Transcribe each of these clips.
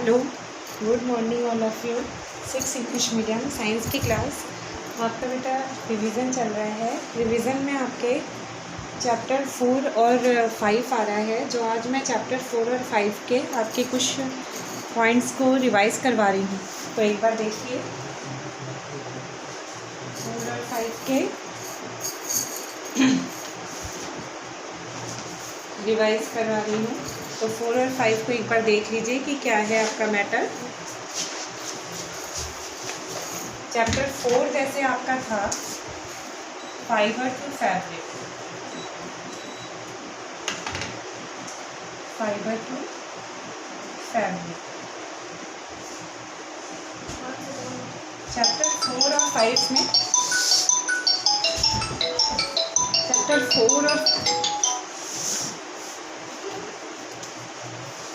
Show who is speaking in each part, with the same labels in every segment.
Speaker 1: Hello, good morning all of you. 6 English medium science की class. आपका बेटा revision चल रहा है। रिवीजन में आपके चैप्टर 4 और 5 आ रहा है। जो आज मैं चैप्टर 4 और 5 के आपके कुछ पॉइंट्स को रिवाइज करवा रही हूँ, तो एक बार देखिए। 4 और 5 के रिवाइज करवा रही हूँ, तो 4 और 5 को एक बार देख लीजिए कि क्या है आपका मैटर। चैप्टर 4 जैसे आपका था fibre to fabric, fibre to fabric. Chapter 4 और 5 में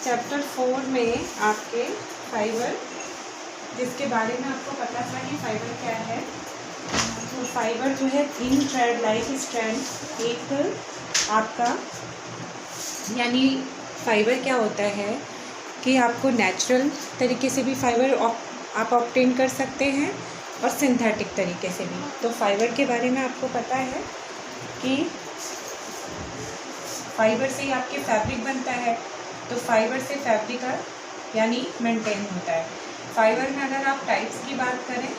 Speaker 1: चैप्टर 4 में आपके फाइबर, जिसके बारे में आपको पता था कि फाइबर क्या है। तो फाइबर जो है थिन थ्रेड लाइक स्ट्रैंड एक आपका, यानी फाइबर क्या होता है कि आपको नेचुरल तरीके से भी फाइबर आप ऑब्टेन कर सकते हैं और सिंथेटिक तरीके से भी। तो फाइबर के बारे में आपको पता है कि फाइबर से ही आपके फैब्रिक बनता है। तो फाइबर से फैब्रिक यानी मेंटेन होता है। फाइबर में अगर आप टाइप्स की बात करें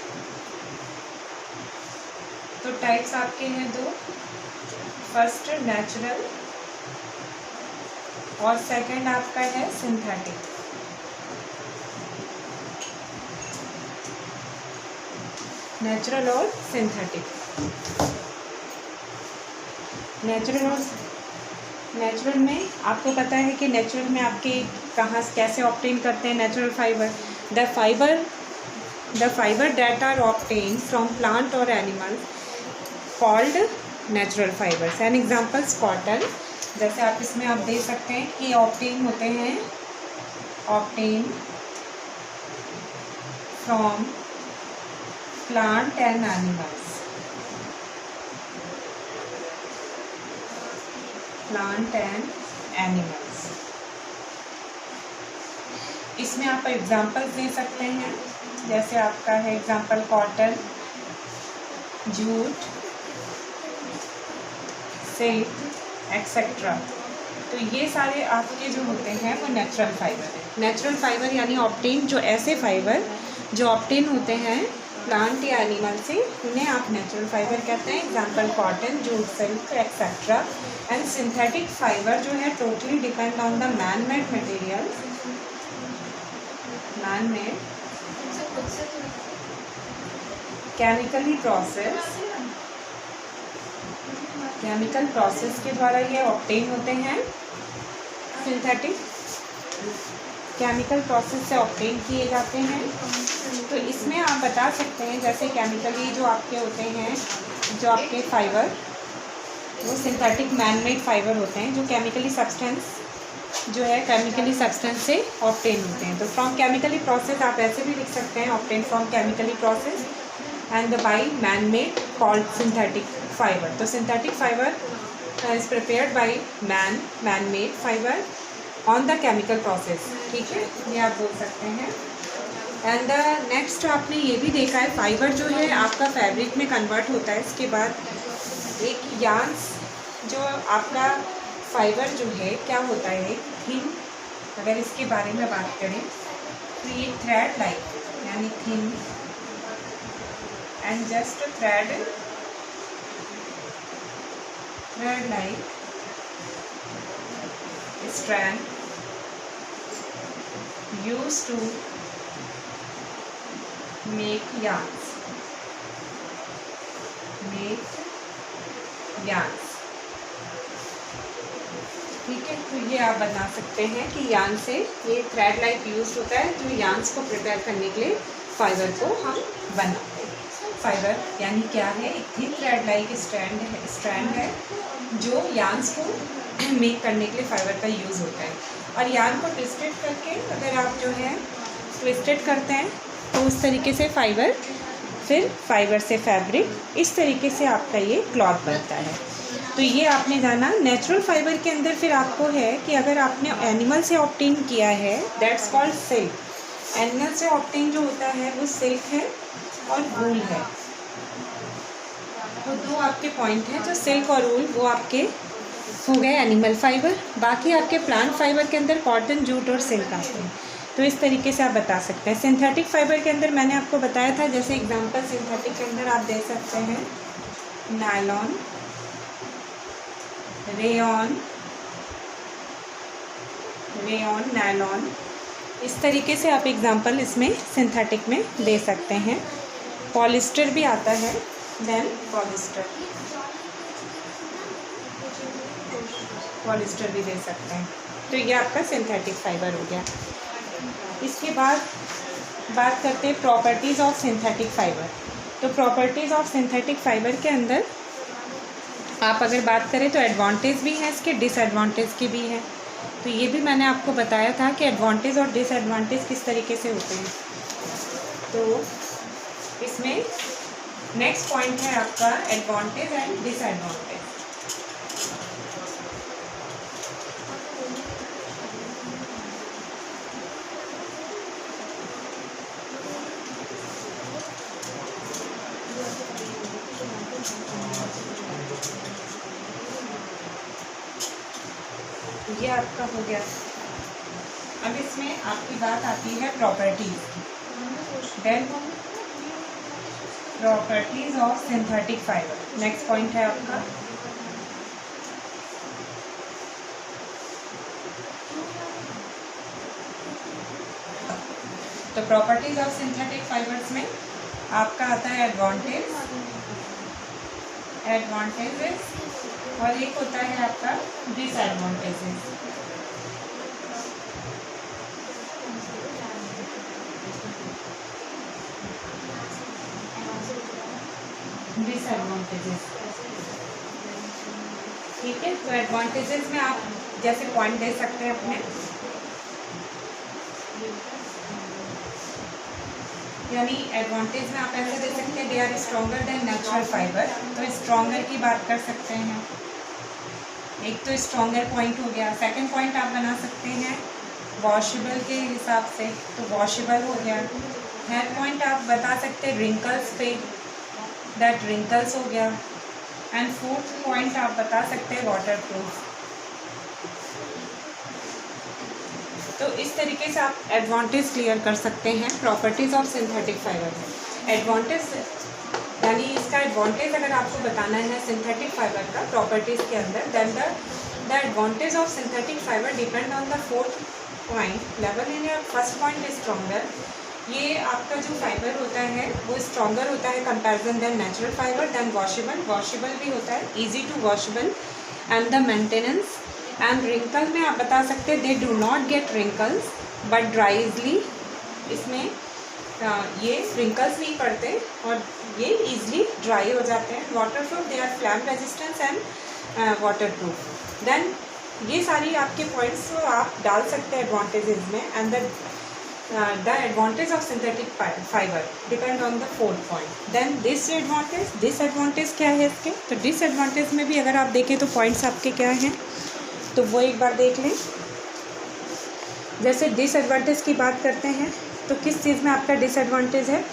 Speaker 1: तो टाइप्स आपके हैं दो। फर्स्ट नेचुरल और सेकंड आपका है सिंथेटिक। नेचुरल और सिंथेटिक। नेचुरल में आपको पता है कि नेचुरल में आपके कहाँ कैसे ऑब्टेन करते हैं natural fibre. The fibre that are obtain from plant और animal called natural fibres. An examples cotton, जैसे आप इसमें आप देख सकते हैं कि ऑब्टेन होते हैं, obtain from plant and animals, plant and animals. इसमें आप एग्जांपल्स दे सकते हैं, जैसे आपका है example cotton, jute, silk etcetera. तो ये सारे आपके जो होते हैं वो नेचुरल फाइबर है। नेचुरल फाइबर यानी ऑब्टेन, जो ऐसे फाइबर जो ऑब्टेन होते हैं प्लांट या एनिमल से, उन्हें आप नेचुरल फाइबर कहते हैं। Example cotton, jute, silk etcetera. And synthetic fibre जो है totally depend on the man made material, man made chemical process के द्वारा ये ऑब्टेन होते हैं। सिंथेटिक केमिकल प्रोसेस से ऑब्टेन किए जाते हैं। तो इसमें आप बता सकते हैं जैसे केमिकली जो आपके होते हैं, जो आपके फाइबर वो सिंथेटिक मैन मेड फाइबर होते हैं, जो केमिकली सब्सटेंस से ऑब्टेन होते हैं। तो फ्रॉम केमिकली प्रोसेस आप ऐसे भी लिख सकते हैं, obtain from chemically process and by man made called synthetic fibre. तो synthetic fibre is prepared by man made fibre on the chemical process. ठीक है, ये आप बोल सकते हैं। एंड नेक्स्ट आपने ये भी देखा है, फाइबर जो है आपका फैब्रिक में कन्वर्ट होता है। इसके बाद एक यार्न्स, जो आपका फाइबर जो है क्या होता है थिन, अगर इसके बारे में बात करें तो ये थ्रेड लाइक यानी thin and just thread like strand used to make yarns, ठीक है। तो ये आप बता सकते हैं कि यार्न से ये थ्रेड लाइक यूज होता है, जो यार्न्स को प्रिपेयर करने के लिए फाइबर को हम बनाते हैं। फाइबर यानी क्या है, एक थिन थ्रेड लाइक स्ट्रैंड है जो यार्न्स को मेक करने के लिए फाइबर का यूज़ होता है। और यार्न को ट्विस्टेड करके अगर आप जो है ट्विस्टेड करते हैं तो उस तरीके से फाइबर, फिर फाइबर से फैब्रिक, इस तरीके से आपका ये क्लॉथ बनता है। तो ये आपने जाना। नेचुरल फाइबर के अंदर फिर आपको है कि अगर आपने एनिमल से ऑब्टेन किया है, दैट्स कॉल्ड सिल्क। एनिमल से ऑब्टेन जो होता है वो सिल्क है और वूल है। तो दो आपके पॉइंट हैं, जो सिल्क और वूल वो आपके हो गए एनिमल फाइबर। बाकी आपके प्लांट फाइबर के अंदर कॉटन, जूट और सिल्क आते हैं। तो इस तरीके से आप बता सकते हैं। सिंथेटिक फाइबर के अंदर मैंने आपको बताया था, जैसे एग्जांपल सिंथेटिक के अंदर आप दे सकते हैं नायलॉन, रेयॉन, नायलॉन। इस तरीके से आप एग्जांपल इसमें सिंथेटिक में दे सकते हैं। पॉलिस्टर भी आता है, देन पॉलिस्टर भी दे सकते हैं। तो ये आपका सिंथेटिक फाइबर हो गया। इसके बाद बात करते हैं प्रॉपर्टीज़ ऑफ सिंथेटिक फाइबर। तो प्रॉपर्टीज़ ऑफ सिंथेटिक फाइबर के अंदर आप अगर बात करें तो एडवांटेज भी है इसके, डिसएडवांटेज की भी है। तो ये भी मैंने आपको बताया था कि एडवांटेज और डिसएडवांटेज किस तरीके से होते हैं। तो इसमें नेक्स्ट पॉइंट है आपका एडवांटेज एंड डिसएडवांटेज। ये आपका हो गया। अब इसमें आपकी बात आती है प्रॉपर्टीज की। Then properties of synthetic fibre next point है आपका। तो प्रॉपर्टीज ऑफ सिंथेटिक फाइबर्स में आपका आता है एडवांटेजेस और एक होता है आपका डिसएडवांटेजेस। ठीक है। तो एडवांटेजेस में आप जैसे पॉइंट दे सकते हैं अपने, यानी एडवांटेज में आप ऐसे दे सकते हैं they are stronger than natural fibre. तो स्ट्रॉन्गर की बात कर सकते हैं, एक तो स्ट्रॉन्गर पॉइंट हो गया। सेकंड पॉइंट आप बना सकते हैं वॉशेबल के हिसाब से, तो वॉशेबल हो गया। थर्ड पॉइंट आप बता सकते हैं रिंकल्स पे, दैट रिंकल्स हो गया। एंड फोर्थ पॉइंट आप बता सकते हैं वाटर प्रूफ। तो इस तरीके से आप एडवांटेज क्लियर कर सकते हैं properties of synthetic fibre. Advantage यानी इसका एडवांटेज अगर आपको बताना है सिंथेटिक फाइबर का प्रॉपर्टीज़ के अंदर, then the advantage of synthetic fibre depend on the fourth point level in your first point stronger. ये आपका जो फाइबर होता है वो स्ट्रॉन्गर होता है comparison than natural fibre. Then washable भी होता है, easy to washable and the maintenance. And wrinkle में आप बता सकते हैं they do not get wrinkles but dry easily. इसमें ये रिंकल्स नहीं पड़ते और ये इजली ड्राई हो जाते हैं। Waterproof, they are flame resistance and waterproof. Then ये सारी आपके पॉइंट्स आप डाल सकते हैं एडवांटेजेस में। And the advantage of synthetic fibre depend on the fourth point. Then disadvantage क्या है इसके? तो डिसएडवांटेज में भी अगर आप देखें तो पॉइंट्स आपके क्या हैं, तो वो एक बार देख लें। जैसे डिसएडवांटेज की बात करते हैं तो किस चीज़ में आपका डिसएडवांटेज है?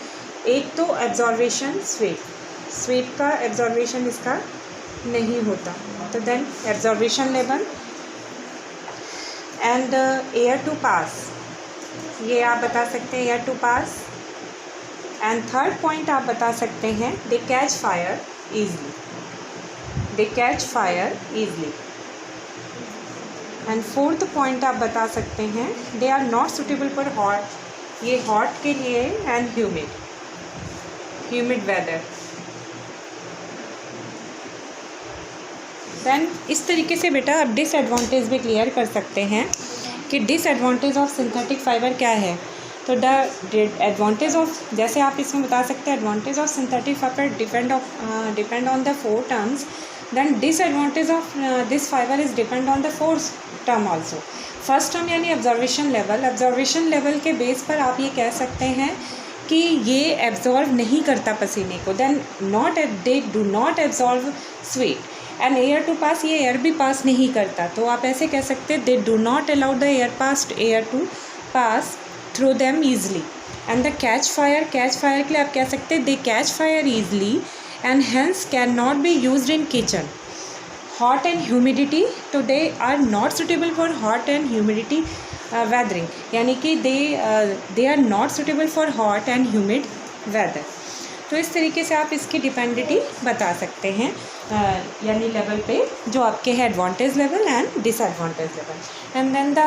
Speaker 1: एक तो एब्जॉर्वेशन, स्वेट का एब्जॉर्वेशन इसका नहीं होता। तो then absorption level and air to pass, ये आप बता सकते हैं air to pass. And third point आप बता सकते हैं they catch fire easily. And fourth point आप बता सकते हैं they are not suitable for hot, ये हॉट के लिए एंड ह्यूमिड वेदर। देन इस तरीके से बेटा आप डिसएडवांटेज भी क्लियर कर सकते हैं कि डिसएडवांटेज ऑफ सिंथेटिक फाइबर क्या है। तो द एडवांटेज ऑफ, जैसे आप इसमें बता सकते हैं advantage of synthetic fibre depend on the four terms. Then disadvantage of this fibre is depend on the fourth term also. First term यानी ऑब्जर्वेशन लेवल के बेस पर आप ये कह सकते हैं कि ये एब्जॉर्व नहीं करता पसीने को। Then they do not absorb sweat and air to pass, ये एयर भी पास नहीं करता। तो आप ऐसे कह सकते हैं they do not allow the air to pass through them easily and the catch fire के लिए आप कह सकते हैं they catch fire easily and hence can not be used in kitchen. Hot and humidity, तो they are not suitable for hot and humidity weathering, यानी कि they are not suitable for hot and humid weather. तो इस तरीके से आप इसकी डिपेंडिटी बता सकते हैं यानी लेवल पे जो आपके है advantage level and disadvantage level. And then the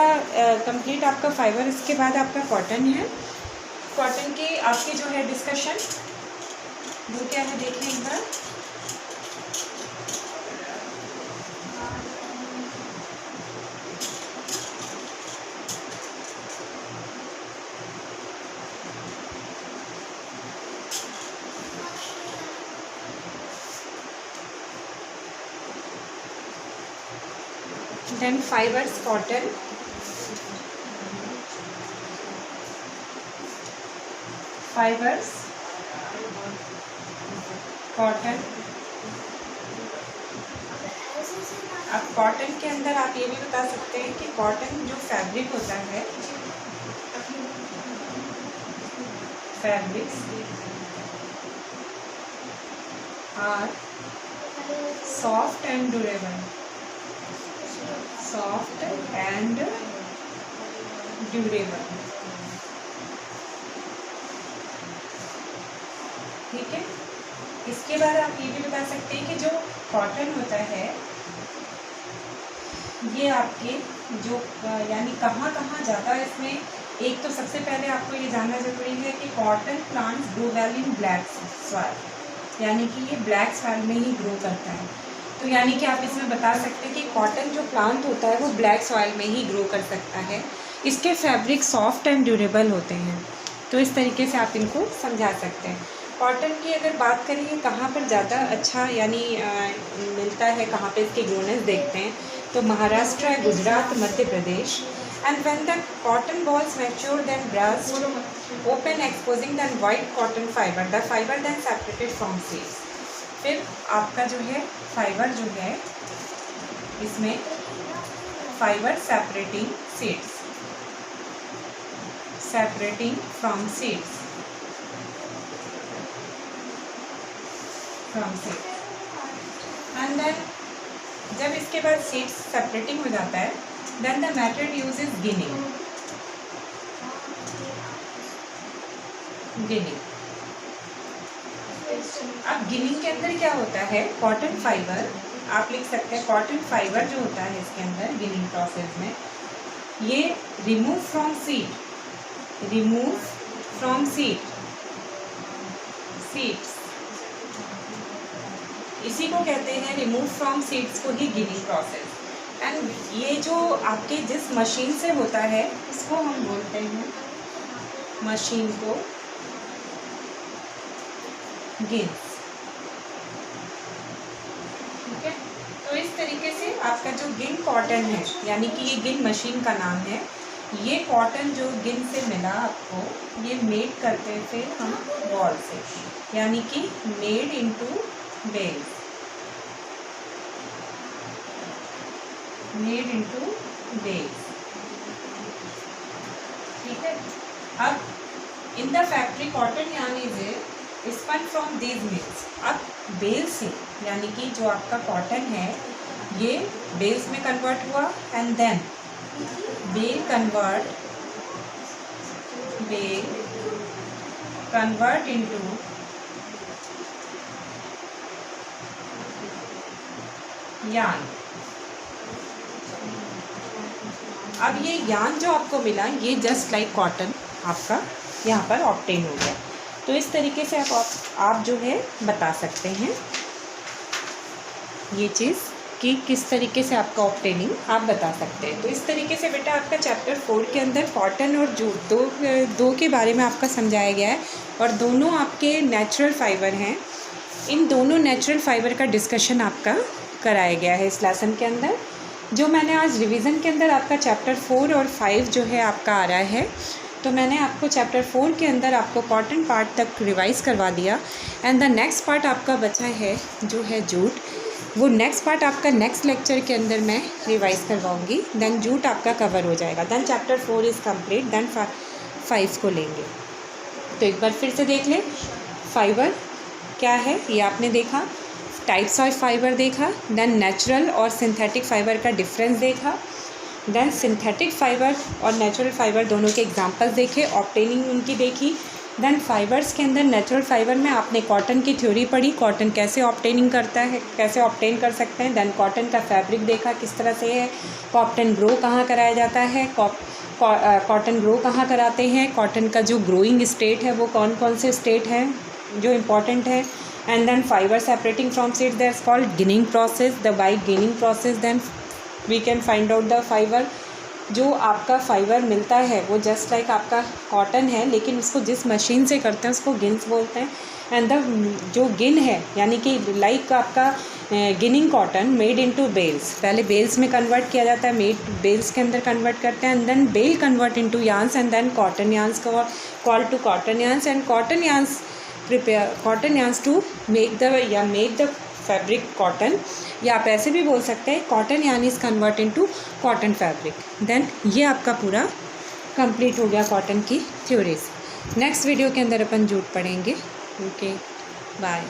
Speaker 1: complete आपका फाइबर. इसके बाद आपका कॉटन है. कॉटन की आपकी जो है डिस्कशन वो क्या है देखिए एक बार. Then fibers cotton. Fibers cotton. अब कॉटन के अंदर आप ये भी बता सकते हैं कि कॉटन जो फैब्रिक होता है, fabrics are soft and durable. Soft and durable. ठीक है. इसके बाद आप ये भी बता सकते हैं कि जो कॉटन होता है ये आपके जो यानी कहाँ कहाँ ज़्यादा इसमें. एक तो सबसे पहले आपको ये जानना ज़रूरी है कि cotton plants grow well in black soil, यानी कि ये ब्लैक सॉइल में ही ग्रो करता है. तो यानी कि आप इसमें बता सकते हैं कि कॉटन जो प्लांट होता है वो ब्लैक सॉइल में ही ग्रो कर सकता है. इसके फैब्रिक सॉफ्ट एंड ड्यूरेबल होते हैं. तो इस तरीके से आप इनको समझा सकते हैं. कॉटन की अगर बात करिए कहाँ पर ज़्यादा अच्छा यानी मिलता है, कहाँ पे इसकी ग्रोनेस देखते हैं तो Maharashtra, Gujarat, Madhya Pradesh. And when the cotton bolls mature then burst open exposing then white cotton fibre, the fibre then separated from seeds. फिर आपका जो है फाइबर जो है इसमें fibre separating seeds, separating from seeds, and then जब इसके बाद सीड्स सेपरेटिंग हो जाता है then the method use is ginning. Ginning. अब गिनिंग के अंदर क्या होता है, कॉटन फाइबर आप लिख सकते हैं. कॉटन फाइबर जो होता है इसके अंदर गिनिंग प्रोसेस में ये remove from seed, remove from seed, seeds, इसी को कहते हैं रिमूव फ्रॉम सीड्स को ही गिनिंग प्रोसेस. एंड ये जो आपके जिस मशीन से होता है इसको हम बोलते हैं मशीन को गिन्स. ठीक है. तो इस तरीके से आपका जो गिन कॉटन है यानी कि ये गिन मशीन का नाम है. ये कॉटन जो गिन से मिला आपको ये मेड करते थे हम बॉल से, यानी कि made into bales, made into bales. ठीक है. अब in the factory cotton yarn is spun from these mills. अब बेल से यानी कि जो आपका कॉटन है ये बेल्स में कन्वर्ट हुआ and then bale convert into yarn. अब ये यार्न जो आपको मिला ये जस्ट लाइक कॉटन आपका यहाँ पर ऑब्टेन हो गया. तो इस तरीके से आप जो है बता सकते हैं ये चीज़ कि किस तरीके से आपका ऑब्टेनिंग आप बता सकते हैं. तो इस तरीके से बेटा आपका चैप्टर 4 के अंदर कॉटन और जूट दो के बारे में आपका समझाया गया है और दोनों आपके नेचुरल फाइबर हैं. इन दोनों नेचुरल फाइबर का डिस्कशन आपका कराया गया है इस लेसन के अंदर. जो मैंने आज रिवीजन के अंदर आपका चैप्टर 4 और 5 जो है आपका आ रहा है तो मैंने आपको चैप्टर 4 के अंदर आपको कॉटन पार्ट तक रिवाइज़ करवा दिया. एंड द नेक्स्ट पार्ट आपका बचा है जो है जूट, वो नेक्स्ट पार्ट आपका नेक्स्ट लेक्चर के अंदर मैं रिवाइज़ करवाऊँगी. देन जूट आपका कवर हो जाएगा. Then chapter 4 is complete. देन 5 को लेंगे। तो एक बार फिर से देख लें, फाइबर क्या है ये आपने देखा, टाइप्स ऑफ फाइबर देखा, देन नेचुरल और सिंथेटिक फाइबर का डिफरेंस देखा, देन सिंथेटिक फाइबर और नेचुरल फाइबर दोनों के एग्जांपल्स देखे, ऑब्टेनिंग उनकी देखी। देन फाइबर्स के अंदर नेचुरल फाइबर में आपने कॉटन की थ्योरी पढ़ी, कॉटन कैसे ऑब्टेनिंग करता है, कैसे ऑब्टेन कर सकते हैं। देन कॉटन का फैब्रिक देखा किस तरह से है, कॉटन ग्रो कहाँ कराया जाता है, कॉटन ग्रो कहाँ कराते हैं, कॉटन का जो ग्रोइंग स्टेट है वो कौन कौन से स्टेट है जो इम्पॉर्टेंट है। And then fibre separating from seeds, that's called ginning process. The by ginning process then we can find out the fibre. जो आपका फाइबर मिलता है वो जस्ट लाइक आपका कॉटन है, लेकिन उसको जिस मशीन से करते हैं उसको गिन्स बोलते हैं। एंड द जो गिन है यानी कि लाइक आपका ginning cotton made into bales, पहले बेल्स में कन्वर्ट किया जाता है, मेड बेल्स के अंदर कन्वर्ट करते हैं, and then bale convert into yarns, and then cotton yarns called to cotton yarns, and cotton yarns prepare cotton yarns to make the fabric cotton, या आप ऐसे भी बोल सकते हैं cotton yarn is convert into cotton fabric. देन ये आपका पूरा कंप्लीट हो गया कॉटन की थ्योरीज। नेक्स्ट वीडियो के अंदर अपन जूट पढ़ेंगे। Okay, bye.